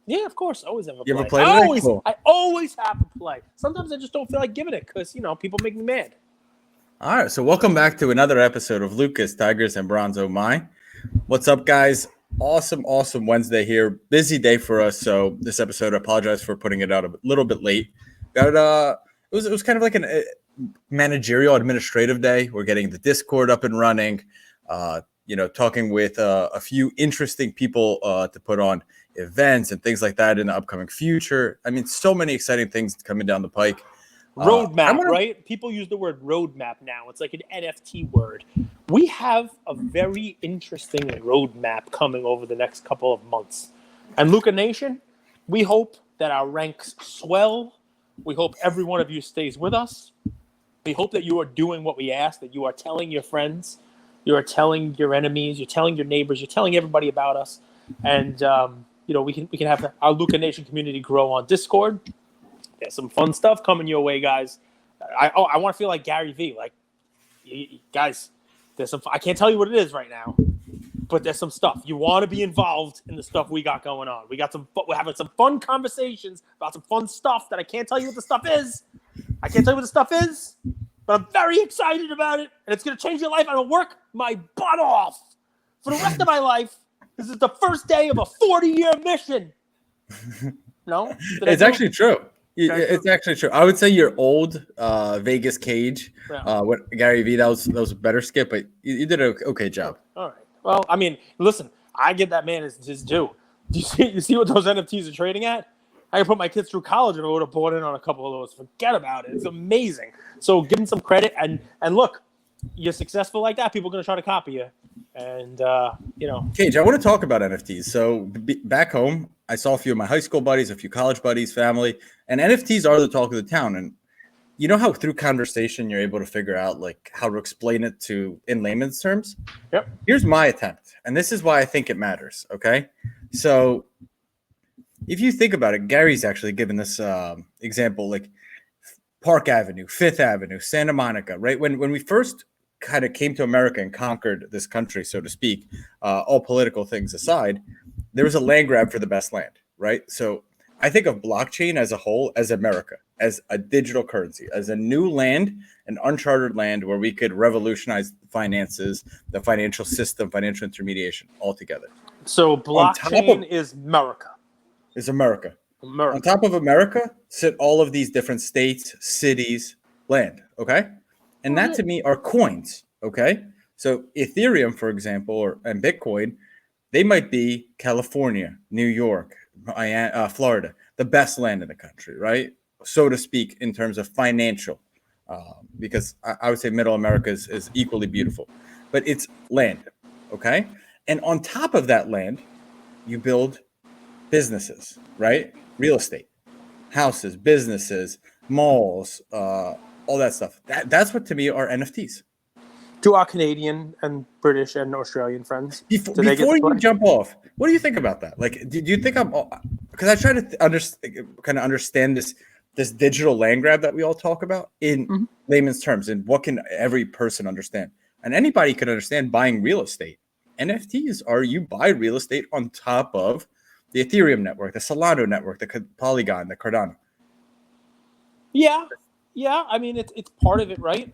Yeah, of course. Always have a You play. ever play today? Cool. I always have a play. Sometimes I just don't feel like giving it because, people make me mad. All right, so welcome back to another episode of Lucas, Tigers, and Bronzo My. What's up, guys? Awesome Wednesday here. Busy day for us, so this episode, I apologize for putting it out a little bit late. It was kind of like a managerial administrative day. We're getting the Discord up and running, talking with a few interesting people to put on events and things like that in the upcoming future. I mean, so many exciting things coming down the pike. Roadmap, right? People use the word roadmap now. It's like an NFT word. We have a very interesting roadmap coming over the next couple of months. And LukaNation, we hope that our ranks swell. We hope every one of you stays with us. We hope that you are doing what we ask, that you are telling your friends, you are telling your enemies, you're telling your neighbors, you're telling everybody about us. And, we can have our LukaNation community grow on Discord. There's some fun stuff coming your way, guys. I want to feel like Gary V. Like, guys, there's some. I can't tell you what it is right now, but there's some stuff. You want to be involved in the stuff we got going on. We're having some fun conversations about some fun stuff that I can't tell you what the stuff is. But I'm very excited about it, and it's going to change your life. I'm going to work my butt off for the rest of my life. This is the first day of a 40-year mission. No? It's actually true. It's actually true. I would say your old Vegas Cage, what Gary V, that was a better skip, but you did an okay job. All right. Well, I mean, listen, I give that man his due. Do you see what those NFTs are trading at? I could put my kids through college if I would have bought in on a couple of those. Forget about it. It's amazing. So give him some credit. And look, you're successful like that, people are going to try to copy you. And, Cage, I want to talk about NFTs. So back home, I saw a few of my high school buddies, a few college buddies, family, and NFTs are the talk of the town. And you know how through conversation, you're able to figure out like how to explain it in layman's terms? Yep. Here's my attempt. And this is why I think it matters. Okay. So if you think about it, Gary's actually given this example, like Park Avenue, Fifth Avenue, Santa Monica, right? When we first kind of came to America and conquered this country, so to speak, all political things aside, there was a land grab for the best land, right? So I think of blockchain as a whole, as America, as a digital currency, as a new land, an uncharted land where we could revolutionize finances, the financial system, financial intermediation altogether. So blockchain is America. Is America. On top of America sit all of these different states, cities, land, okay? And that to me are coins, okay? So Ethereum, for example, and Bitcoin, they might be California, New York, Florida, the best land in the country, right? So to speak, in terms of financial, because I would say Middle America is equally beautiful, but it's land, okay? And on top of that land, you build businesses, right? Real estate, houses, businesses, malls, all that stuff. That's what to me are NFTs. To our Canadian and British and Australian friends. Before you jump off, what do you think about that? Like, do you think because I try to understand this digital land grab that we all talk about in layman's terms, and what can every person understand? And anybody can understand buying real estate. NFTs are you buy real estate on top of the Ethereum network, the Solana network, the Polygon, the Cardano. Yeah. I mean, it's part of it, right?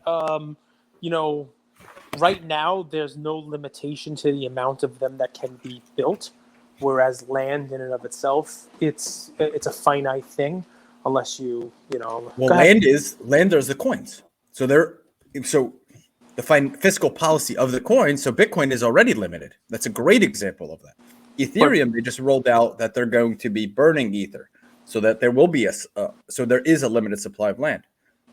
Right now there's no limitation to the amount of them that can be built, whereas land in and of itself, it's a finite thing, unless you. Well, land is the coins. So the fiscal policy of the coin. So Bitcoin is already limited. That's a great example of that. Ethereum, they just rolled out that they're going to be burning Ether, so that there will be so there is a limited supply of land.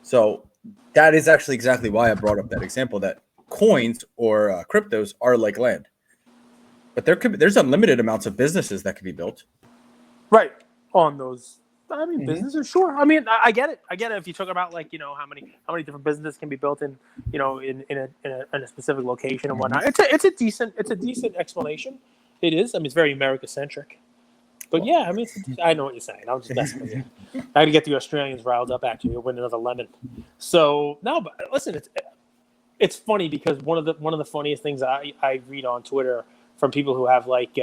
So that is actually exactly why I brought up that example, that coins or cryptos are like land, but there's unlimited amounts of businesses that can be built. Right on those. I mean, businesses, sure. I mean, I get it. If you talk about like how many different businesses can be built in in a specific location and whatnot. It's a decent explanation. It is. I mean, it's very America centric. But yeah, I mean, I know what you're saying. I'm just messing with you. I got to get the Australians riled up. Actually, we'll win another lemon. So no, but listen, it's funny because one of the funniest things I read on Twitter from people who have like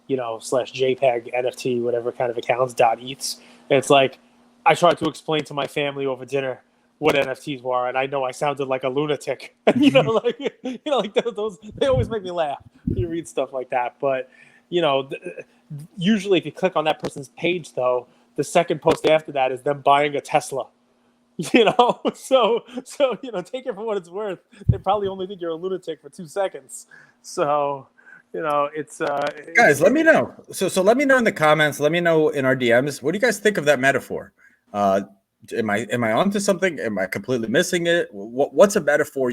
slash JPEG NFT, whatever kind of accounts, .eths. And it's like, I tried to explain to my family over dinner what NFTs were, and I know I sounded like a lunatic. Like those, they always make me laugh. You read stuff like that. But, usually if you click on that person's page, though, the second post after that is them buying a Tesla. So take it for what it's worth. They probably only think you're a lunatic for 2 seconds. So, it's guys, let me know. So let me know in the comments. Let me know in our DMs. What do you guys think of that metaphor? Am I onto something? Am I completely missing it? What's a metaphor?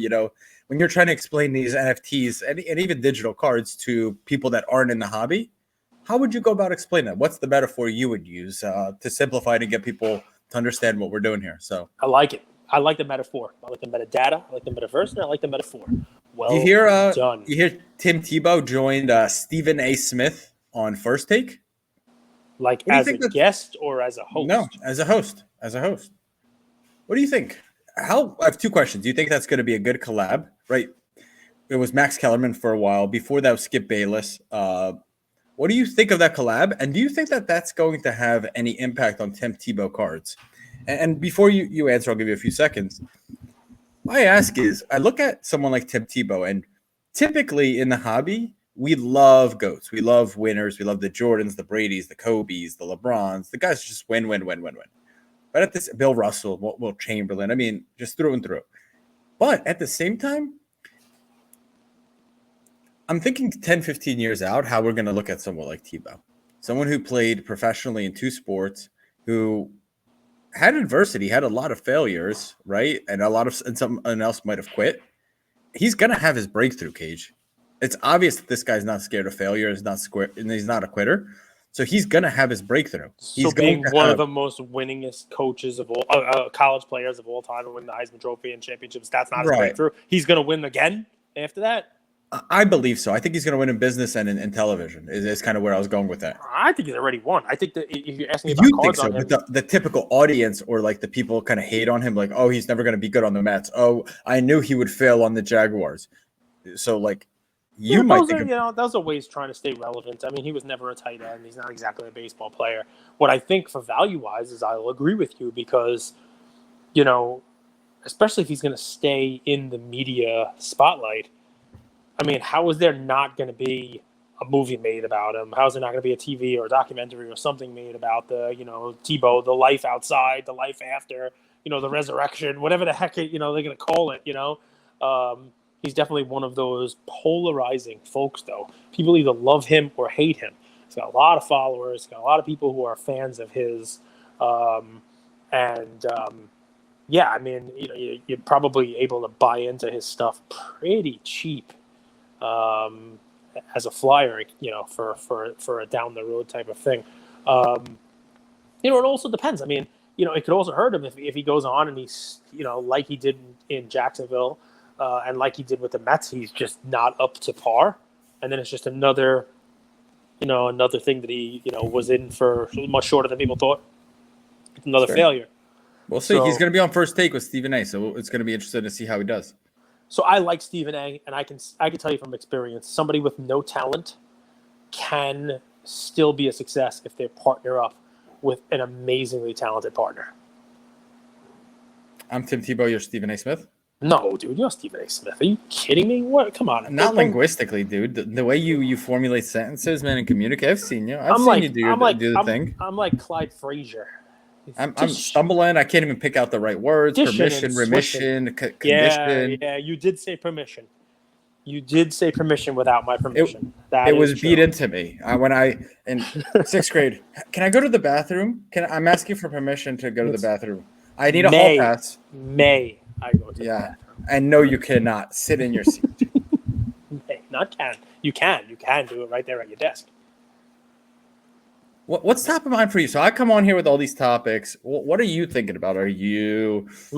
When you're trying to explain these NFTs and even digital cards to people that aren't in the hobby, how would you go about explaining that? What's the metaphor you would use to simplify it and get people to understand what we're doing here? So I like it. I like the metaphor. I like the metadata. I like the metaverse, and I like the metaphor. Well done. You hear Tim Tebow joined Stephen A. Smith on First Take? Like as a guest or as a host? No, as a host. What do you think? I have 2 questions. Do you think that's going to be a good collab? Right. It was Max Kellerman for a while. Before that was Skip Bayless. What do you think of that collab? And do you think that that's going to have any impact on Tim Tebow cards? And before you answer, I'll give you a few seconds. My ask is, I look at someone like Tim Tebow, and typically in the hobby, we love GOATs. We love winners. We love the Jordans, the Bradys, the Kobes, the LeBrons. The guys just win. But at this, Bill Russell, Will Chamberlain, I mean, just through and through. But at the same time, I'm thinking 10, 15 years out, how we're going to look at someone like Tebow. Someone who played professionally in 2 sports, who had adversity, had a lot of failures, right? And someone else might have quit. He's going to have his breakthrough, Cage. It's obvious that this guy's not scared of failure, and he's not a quitter. So he's going to have his breakthrough. He's being one of the most winningest coaches of all, college players of all time, to win the Heisman Trophy and championships. That's not his breakthrough. He's going to win again after that. I believe so. I think he's going to win in business and in television. Is kind of where I was going with that. I think he's already won. I think that if you're asking me about cards on him, but the typical audience or like the people kind of hate on him, like, oh, he's never going to be good on the Mets. Oh, I knew he would fail on the Jaguars. So like, those are ways trying to stay relevant. I mean, he was never a tight end. He's not exactly a baseball player. What I think for value-wise is I'll agree with you because, especially if he's going to stay in the media spotlight. I mean, how is there not going to be a movie made about him? How is there not going to be a TV or a documentary or something made about the, Tebow, the life outside, the life after, the resurrection, whatever the heck, they're going to call it, He's definitely one of those polarizing folks, though. People either love him or hate him. He's got a lot of followers. He's got a lot of people who are fans of his. Yeah, I mean, you're probably able to buy into his stuff pretty cheap. As a flyer, for a down the road type of thing. It also depends. I mean, it could also hurt him if he goes on and he's, like he did in Jacksonville, and like he did with the Mets, he's just not up to par. And then it's just another thing that he, was in for much shorter than people thought. It's another failure. We'll see. He's going to be on First Take with Stephen A. So it's going to be interesting to see how he does. So I like Stephen A. And I can tell you from experience, somebody with no talent can still be a success if they partner up with an amazingly talented partner. I'm Tim Tebow. You're Stephen A. Smith? No, dude, you're Stephen A. Smith. Are you kidding me? What? Come on. Not linguistically, dude. The way you formulate sentences, man, and communicate. I've seen you. I've seen you do the thing. I'm like Clyde Frazier. I'm stumbling. I can't even pick out the right words. Permission, remission, condition. Yeah, you did say permission. You did say permission without my permission. It was beat into me. When I in 6th grade, can I go to the bathroom? I'm asking for permission to go to the bathroom. I need a hall pass. May I go to the bathroom? And no, you cannot. Sit in your seat. Not can. You can. You can do it right there at your desk. What's top of mind for you? So I come on here with all these topics. What are you thinking about? Am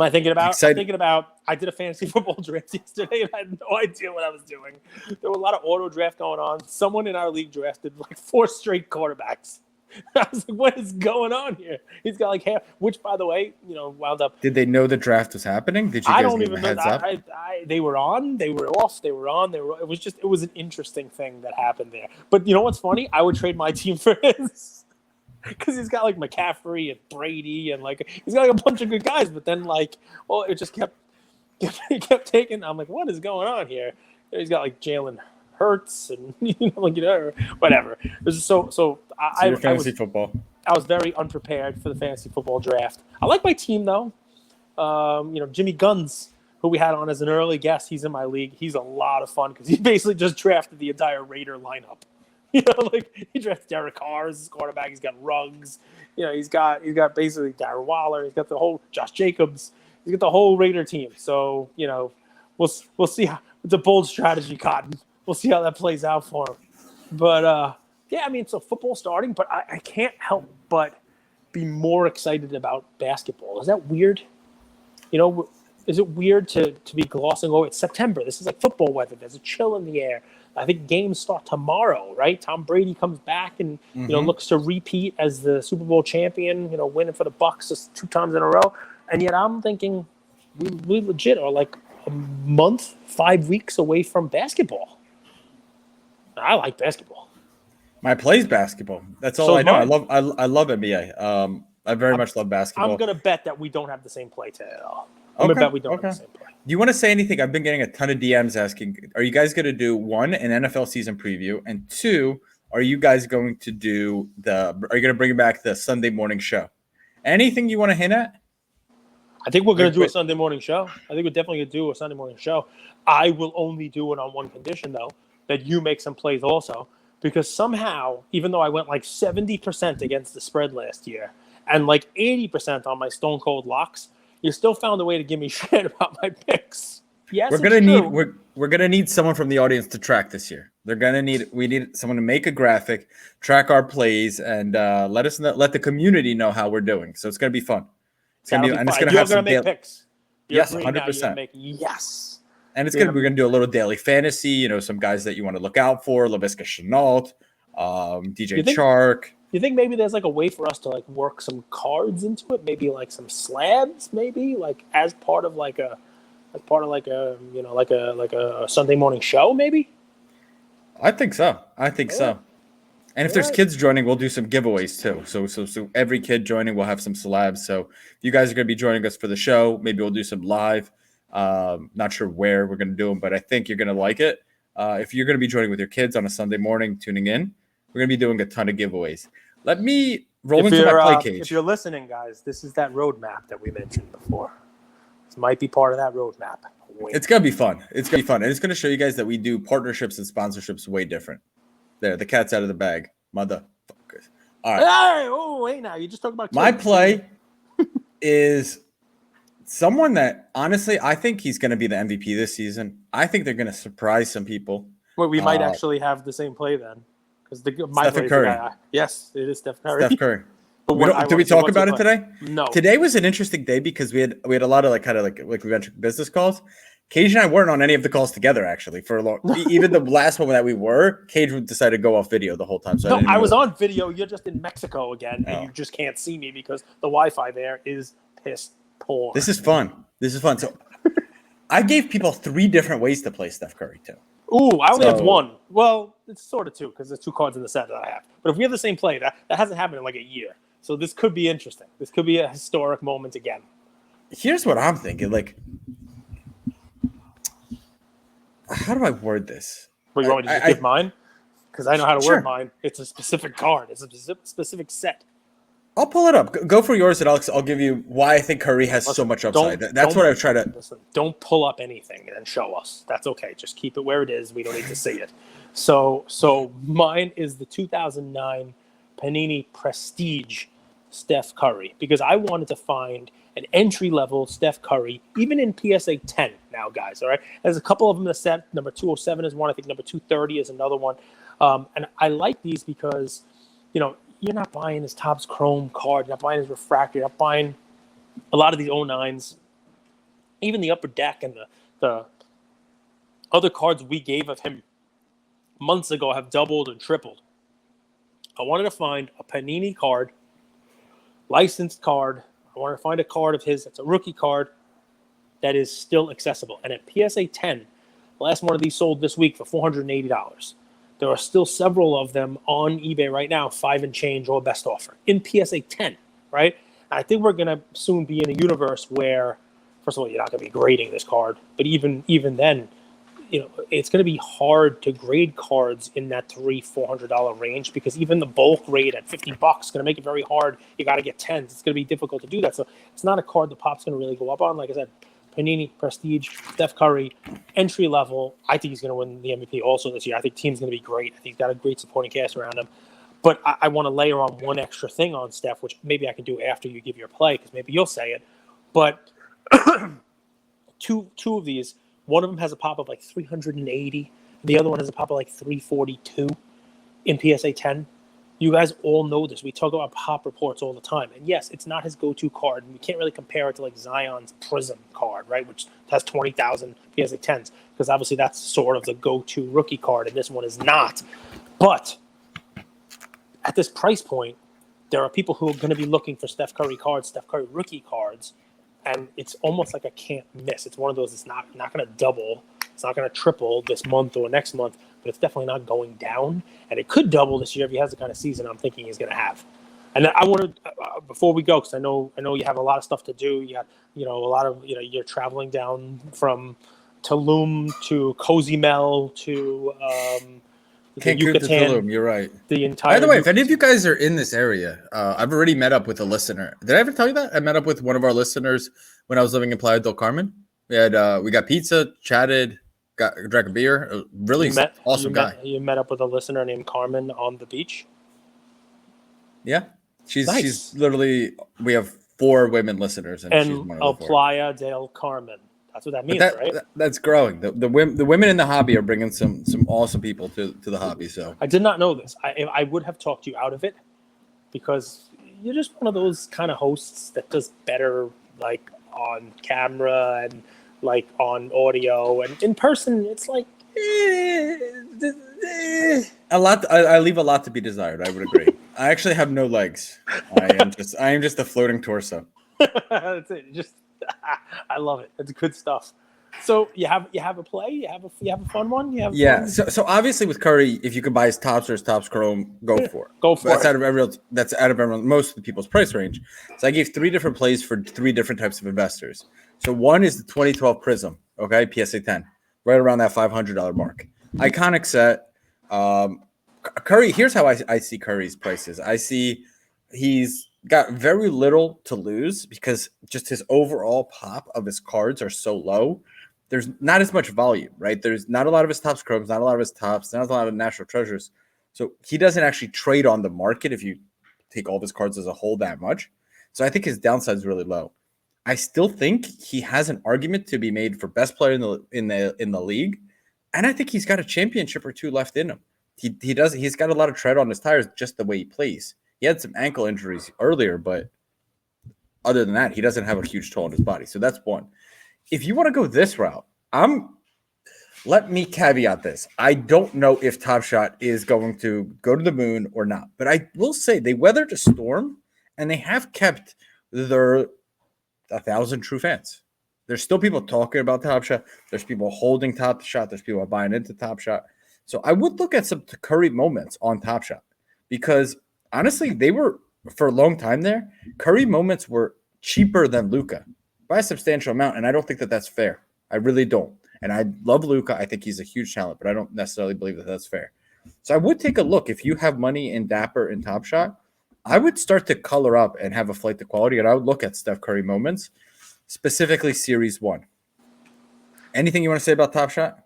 I thinking about? I'm thinking about. I did a fantasy football draft yesterday, and I had no idea what I was doing. There were a lot of auto draft going on. Someone in our league drafted like 4 straight quarterbacks. I was like, what is going on here? He's got like hair, which, by the way, wound up. Did they know the draft was happening? Did you guys give them a heads up? They were on, they were off, they were on, it was an interesting thing that happened there. But you know what's funny? I would trade my team for his. Because he's got like McCaffrey and Brady and like he's got like a bunch of good guys, but then like, well, it just kept taking. I'm like, what is going on here? He's got like Jalen Hurts and whatever. It was so I fantasy football. I was very unprepared for the fantasy football draft. I like my team though. Jimmy Guns, who we had on as an early guest, he's in my league. He's a lot of fun because he basically just drafted the entire Raider lineup. Like he drafted Derek Carr as his quarterback. He's got Ruggs. He's got basically Darren Waller. He's got the whole Josh Jacobs. He's got the whole Raider team. So we'll see how it's a bold strategy, Cotton. We'll see how that plays out for him. But so football starting, but I can't help but be more excited about basketball. Is that weird? Is it weird to be glossing over? It's September. This is like football weather. There's a chill in the air. I think games start tomorrow, right? Tom Brady comes back and looks to repeat as the Super Bowl champion, winning for the Bucs just 2 times in a row. And yet I'm thinking we legit are like a month, 5 weeks away from basketball. I like basketball. My play's basketball. That's all I know. I love NBA. I very much love basketball. I'm gonna bet that we don't have the same play today at all. I'm gonna bet we don't have the same play. Do you want to say anything? I've been getting a ton of DMs asking, are you guys going to do 1, an NFL season preview, and 2, are you guys going to do are you going to bring back the Sunday morning show? Anything you want to hint at? I think we're going to do a Sunday morning show. I think we're definitely going to do a Sunday morning show. I will only do it on one condition, though, that you make some plays also, because somehow, even though I went like 70% against the spread last year and like 80% on my Stone Cold locks, you still found a way to give me shit about my picks. Yes, we're gonna need someone from the audience to track this year. We need someone to make a graphic, track our plays, and let the community know how we're doing. So it's gonna be fun. It's gonna be, and it's gonna have some make picks. Yes, 100%. Yes. And we're gonna do a little daily fantasy. Some guys that you want to look out for: Laviska Shenault, DJ Chark. You think maybe there's like a way for us to like work some cards into it? Maybe like some slabs, maybe like as part of like a Sunday morning show, maybe. I think so. And if there's kids joining, we'll do some giveaways too. So every kid joining will have some slabs. So if you guys are going to be joining us for the show, maybe we'll do some live. Not sure where we're going to do them, but I think you're going to like it. If you're going to be joining with your kids on a Sunday morning, tuning in, we're going to be doing a ton of giveaways. Let me roll into my play cage. If you're listening, guys, this is that roadmap that we mentioned before. This might be part of that roadmap. It's going to be fun. And it's going to show you guys that we do partnerships and sponsorships way different. There, the cat's out of the bag. Motherfuckers. All right. Wait now. You just talked about my play is someone that, honestly, I think he's going to be the MVP this season. I think they're going to surprise some people. Well, we might actually have the same play then. Steph Curry. Yes, it is Steph Curry. Steph Curry. Did we talk about it today? No. Today was an interesting day because we had a lot of like we mentioned business calls. Cage and I weren't on any of the calls together actually for a long. Even the last one that we were, Cage decided to go off video the whole time. So I was on video. You're just in Mexico again, and you just can't see me because the Wi-Fi there is piss poor. This is fun. So I gave people 3 different ways to play Steph Curry too. Ooh, I only have 1. Well, it's sort of 2 because there's 2 cards in the set that I have. But if we have the same play, that hasn't happened in like a year. So this could be interesting. This could be a historic moment again. Here's what I'm thinking. Like, how do I word this? Well, you want me to just give mine? Because I know how to word mine. It's a specific card. It's a specific set. I'll pull it up. Go for yours, and I'll give you why I think Curry has so much upside. That's what I try to. Listen, don't pull up anything and show us. That's okay. Just keep it where it is. We don't need to see it. So mine is the 2009 Panini Prestige Steph Curry because I wanted to find an entry-level Steph Curry, even in PSA 10 now, guys, all right? There's a couple of them in the set. Number 207 is one. I think number 230 is another one. And I like these because, you're not buying his Topps Chrome card. You're not buying his refractor. You're not buying a lot of these 09s. Even the Upper Deck and the other cards we gave of him months ago have doubled and tripled. I wanted to find a Panini card, licensed card. I wanted to find a card of his that's a rookie card that is still accessible. And at PSA 10, the last one of these sold this week for $480. There are still several of them on eBay right now, 5 and change or best offer in PSA 10, right? I think we're going to soon be in a universe where, first of all, you're not going to be grading this card, but even then, it's going to be hard to grade cards in that $300-$400 range, because even the bulk grade at $50 is going to make it very hard. You got to get 10s. It's going to be difficult to do that. So it's not a card the pop's going to really go up on. Like I said, Panini, Prestige, Steph Curry, entry level. I think he's going to win the MVP also this year. I think the team's going to be great. I think he's got a great supporting cast around him. But I want to layer on one extra thing on Steph, which maybe I can do after you give your play, because maybe you'll say it. But two of these, one of them has a pop of like 380. The other one has a pop of like 342 in PSA 10. You guys all know this. We talk about pop reports all the time. And yes, it's not his go-to card. And we can't really compare it to like Zion's Prism card, right, which has 20,000 PSA 10s, because obviously that's sort of the go-to rookie card, and this one is not. But at this price point, there are people who are going to be looking for Steph Curry cards, Steph Curry rookie cards, and it's almost like a can't miss. It's one of those that's not going to double. It's not going to triple this month or next month, but it's definitely not going down. And it could double this year if he has the kind of season I'm thinking he's going to have. And I want to, before we go, because I know you have a lot of stuff to do. You have, a lot of, you're traveling down from Tulum to Cozumel to Cancun to Tulum. You're right. The entire. By the way, if any of you guys are in this area, I've already met up with a listener. Did I ever tell you that? I met up with one of our listeners when I was living in Playa del Carmen. We got pizza, chatted, drank a beer. A really awesome guy. You met up with a listener named Carmen on the beach? Yeah. She's literally, we have 4 women listeners, and she's one of the 4. Playa del Carmen. That's what that means, right? That's growing. The women in the hobby are bringing some awesome people to the hobby. So I did not know this. I would have talked you out of it, because you're just one of those kind of hosts that does better like on camera and like on audio, and in person it's like a lot. I leave a lot to be desired. I would agree. I actually have no legs. I am just a floating torso. That's it. I love it. It's good stuff. So you have a play. You have a fun one. Fun? So obviously with Curry, if you could buy his Topps or his Topps Chrome, go for it. That's out of everyone. Most of the people's price range. So I gave 3 different plays for 3 different types of investors. So one is the 2012 Prism. Okay, PSA 10, right around that $500 mark. Iconic set. Curry. Here's how I see Curry's prices. I see he's got very little to lose, because just his overall pop of his cards are so low. There's not as much volume, right? There's not a lot of his Topps Chromes, not a lot of his Topps, not a lot of National Treasures. So he doesn't actually trade on the market if you take all of his cards as a whole that much. So I think his downside is really low. I still think he has an argument to be made for best player in the league, and I think he's got a championship or 2 left in him. He's got a lot of tread on his tires just the way he plays. He had some ankle injuries earlier, but other than that, he doesn't have a huge toll on his body. So that's one. If you want to go this route, let me caveat this. I don't know if Top Shot is going to go to the moon or not, but I will say they weathered a storm, and they have kept their 1,000 true fans. There's still people talking about Top Shot. There's people holding Top Shot. There's people buying into Top Shot. So I would look at some Curry moments on Top Shot, because honestly, they were, for a long time there, Curry moments were cheaper than Luka by a substantial amount, and I don't think that that's fair. I really don't. And I love Luka. I think he's a huge talent, but I don't necessarily believe that that's fair. So I would take a look. If you have money in Dapper and Top Shot, I would start to color up and have a flight to quality, and I would look at Steph Curry moments, specifically Series 1. Anything you want to say about Top Shot?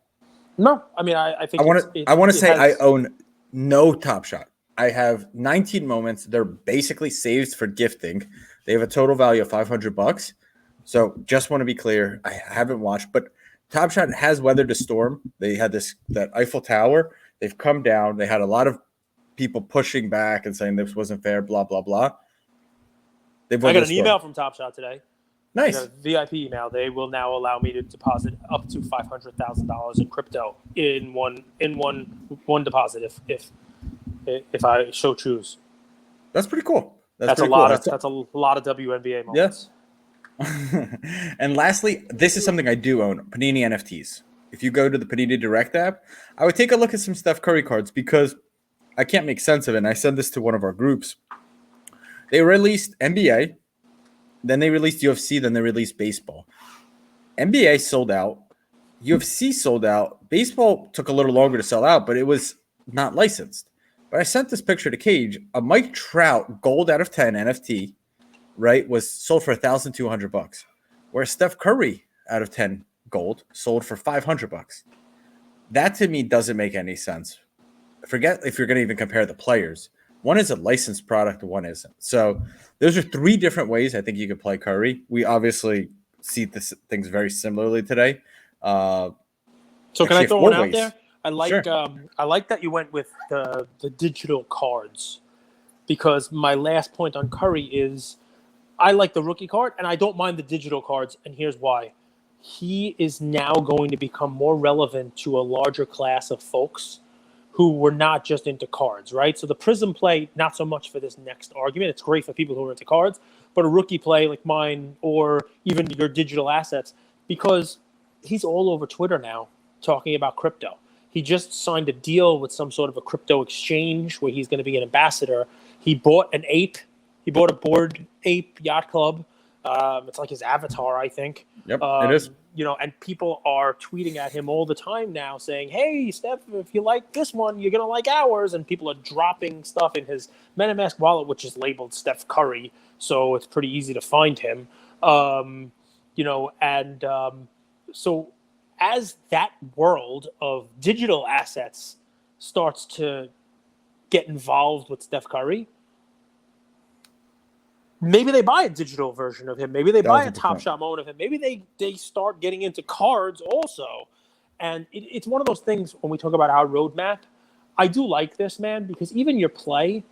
No. I mean, I think I want to say I own no Top Shot. I have 19 moments. They're basically saves for gifting. They have a total value of $500. So just want to be clear, I haven't watched, but Top Shot has weathered a storm. They had that Eiffel Tower. They've come down. They had a lot of people pushing back and saying this wasn't fair, blah, blah, blah. I got an email from Top Shot today. Nice. A VIP email. They will now allow me to deposit up to $500,000 in crypto in one deposit if if I so choose. That's pretty cool. That's a lot of WNBA moments. Yeah. And lastly, this is something I do own: Panini NFTs. If you go to the Panini Direct app, I would take a look at some Steph Curry cards because I can't make sense of it. And I sent this to one of our groups. They released NBA, then they released UFC, then they released baseball. NBA sold out, UFC sold out. Baseball took a little longer to sell out, but it was not licensed. But I sent this picture to Cage. A Mike Trout gold out of 10 NFT, right, was sold for $1,200, whereas Steph Curry out of 10 gold sold for $500. That to me doesn't make any sense. Forget if you're going to even compare the players. One is a licensed product, one isn't. So those are three different ways I think you could play Curry. We obviously see things very similarly today. So can I throw one out there? I like Sure. I like that you went with the digital cards, because my last point on Curry is I like the rookie card and I don't mind the digital cards, and here's why. He is now going to become more relevant to a larger class of folks who were not just into cards, right? So the Prism play, not so much for this next argument. It's great for people who are into cards, but a rookie play like mine or even your digital assets, because he's all over Twitter now talking about crypto. He just signed a deal with some sort of a crypto exchange where he's going to be an ambassador. He bought an ape. He bought a Bored Ape Yacht Club. It's like his avatar, I think. Yep, it is. And people are tweeting at him all the time now saying, hey, Steph, if you like this one, you're going to like ours. And people are dropping stuff in his MetaMask wallet, which is labeled Steph Curry. So it's pretty easy to find him. So as that world of digital assets starts to get involved with Steph Curry, maybe they buy a digital version of him. Maybe they buy a Top Shot moment of him. Maybe they start getting into cards also. And it's one of those things when we talk about our roadmap. I do like this, man, because even your play,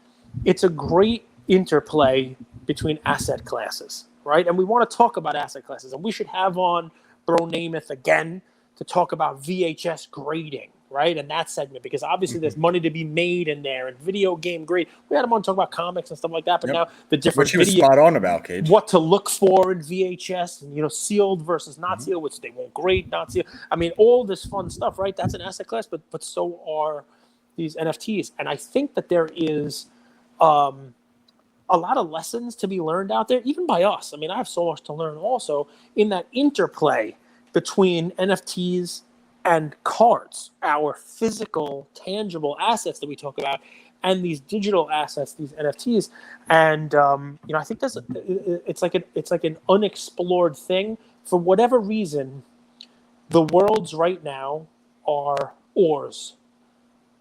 it's a great interplay between asset classes, right? And we want to talk about asset classes. And we should have on Bro Namath again to talk about VHS grading, right? And that segment, because obviously there's money to be made in there and video game grade. We had him on to talk about comics and stuff like that, but now the different which he was spot on about, Cage. What to look for in VHS, and sealed versus not sealed, which they won't grade, not sealed. I mean, all this fun stuff, right? That's an asset class, but so are these NFTs. And I think that there is a lot of lessons to be learned out there, even by us. I mean, I have so much to learn also in that interplay between NFTs and cards, our physical, tangible assets that we talk about, and these digital assets, these NFTs. And I think it's like an unexplored thing. For whatever reason, the worlds right now are ors.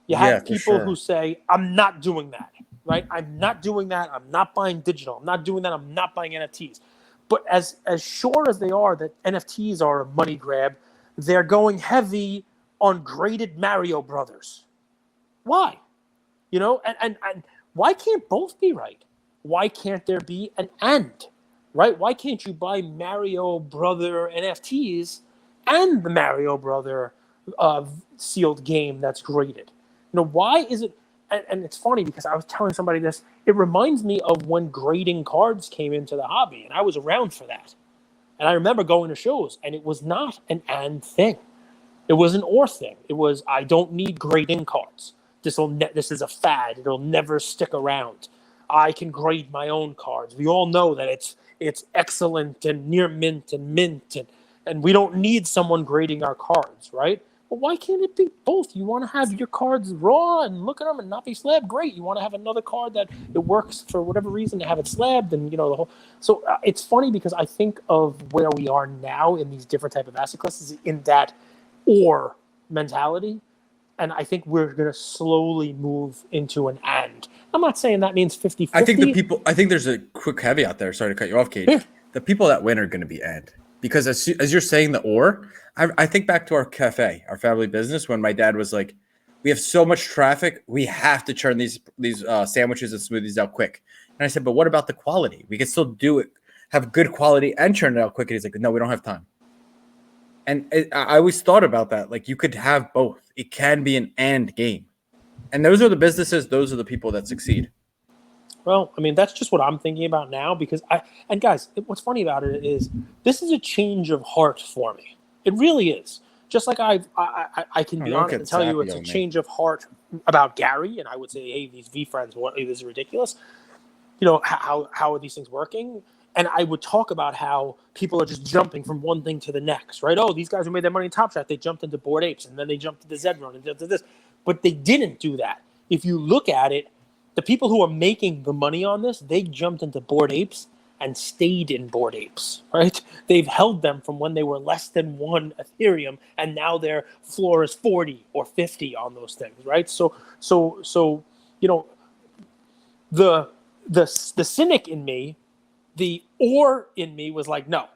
You have people who say, I'm not doing that, right? I'm not doing that. I'm not buying digital. I'm not doing that. I'm not buying NFTs. But as sure as they are that NFTs are a money grab, they're going heavy on graded Mario Brothers. Why? And why can't both be right? Why can't there be an and, right? Why can't you buy Mario Brother NFTs and the Mario Brother sealed game that's graded? Why is it? And it's funny because I was telling somebody this. It reminds me of when grading cards came into the hobby, and I was around for that. And I remember going to shows, and it was not an and thing. It was an or thing. It was, I don't need grading cards. This is a fad. It'll never stick around. I can grade my own cards. We all know that it's excellent and near mint, and we don't need someone grading our cards, right? But why can't it be both? You want to have your cards raw and look at them and not be slabbed? Great. You want to have another card that it works for whatever reason to have it slabbed, and the whole. So it's funny because I think of where we are now in these different type of asset classes in that or mentality, and I think we're going to slowly move into an and. I'm not saying that means 50-50. I think there's a quick caveat there. Sorry to cut you off, Cage. Yeah. The people that win are going to be and. Because as you're saying the or, I think back to our cafe, our family business, when my dad was like, we have so much traffic, we have to churn these sandwiches and smoothies out quick. And I said, but what about the quality? We can still do it, have good quality and churn it out quick. And he's like, no, we don't have time. And I always thought about that. Like, you could have both. It can be an and game. And those are the businesses, those are the people that succeed. Well, I mean, that's just what I'm thinking about now because guys, what's funny about it is this is a change of heart for me. It really is. Just like I can be honest and tell you it's a change of heart about Gary, and I would say, hey, these V friends, this is ridiculous. You know, how are these things working? And I would talk about how people are just jumping from one thing to the next, right? Oh, these guys who made their money in Top Shot, they jumped into Bored Apes, and then they jumped to Zed Run, and jumped to this. But they didn't do that. If you look at it, the people who are making the money on this, they jumped into Bored Apes and stayed in Bored Apes, right? They've held them from when they were less than 1 Ethereum, and now their floor is 40 or 50 on those things, right? So you know, the cynic in me, the or in me was like, no,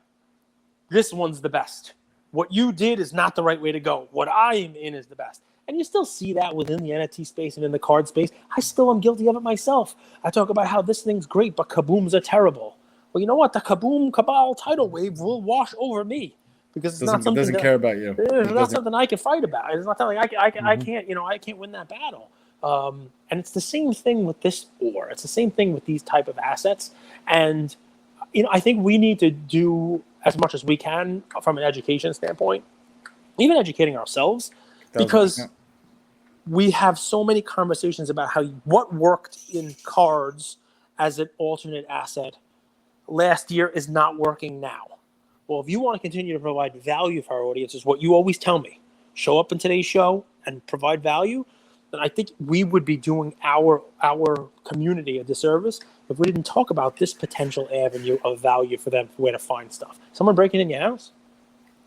this one's the best. What you did is not the right way to go. What I am in is the best. And you still see that within the NFT space and in the card space. I still am guilty of it myself. I talk about how this thing's great, but kabooms are terrible. Well, you know what? The kaboom cabal tidal wave will wash over me because it's not something it doesn't care about you. It's not something I can fight about. It's not something I can't, I can't win that battle. And it's the same thing with this or. It's the same thing with these type of assets. And, I think we need to do as much as we can from an education standpoint, even educating ourselves, because we have so many conversations about what worked in cards as an alternate asset last year is not working now. Well, if you want to continue to provide value for our audience, is what you always tell me, show up in today's show and provide value, then I think we would be doing our community a disservice if we didn't talk about this potential avenue of value for them, for where to find stuff. Someone breaking in your house?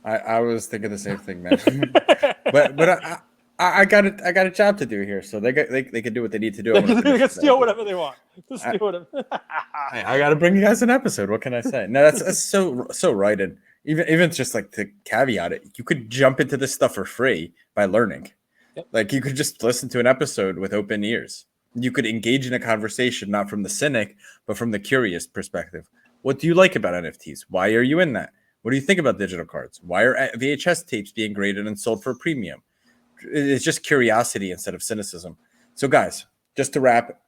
I was thinking the same thing, man. but I got a job to do here, so they can do what they need to do. They can steal whatever they want. I got to bring you guys an episode. What can I say? No, that's so right. And even just like to caveat it, you could jump into this stuff for free by learning. Yep. Like you could just listen to an episode with open ears. You could engage in a conversation, not from the cynic, but from the curious perspective. What do you like about NFTs? Why are you in that? What do you think about digital cards? Why are VHS tapes being graded and sold for a premium? It's just curiosity instead of cynicism. So guys, just to wrap,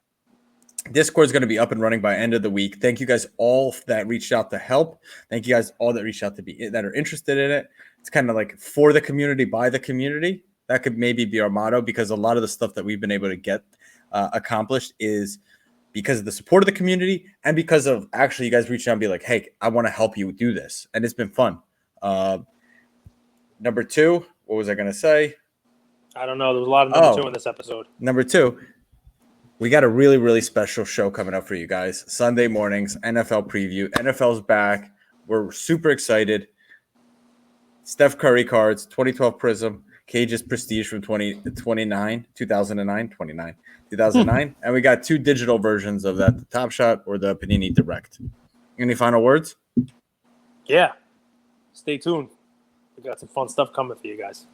Discord is going to be up and running by end of the week. Thank you guys all that reached out to help. Thank you guys all that reached out that are interested in it. It's kind of like for the community, by the community. That could maybe be our motto, because a lot of the stuff that we've been able to get accomplished is because of the support of the community and because of actually you guys reach out and be like, hey, I want to help you do this. And it's been fun. Number 2, what was I going to say? I don't know. There was a lot of number 2 in this episode. Number 2, we got a really, really special show coming up for you guys. Sunday mornings, NFL preview. NFL's back. We're super excited. Steph Curry cards, 2012 Prism. Cage's Prestige from 2009. And we got 2 digital versions of that, the Top Shot or the Panini Direct. Any final words? Yeah. Stay tuned. We got some fun stuff coming for you guys.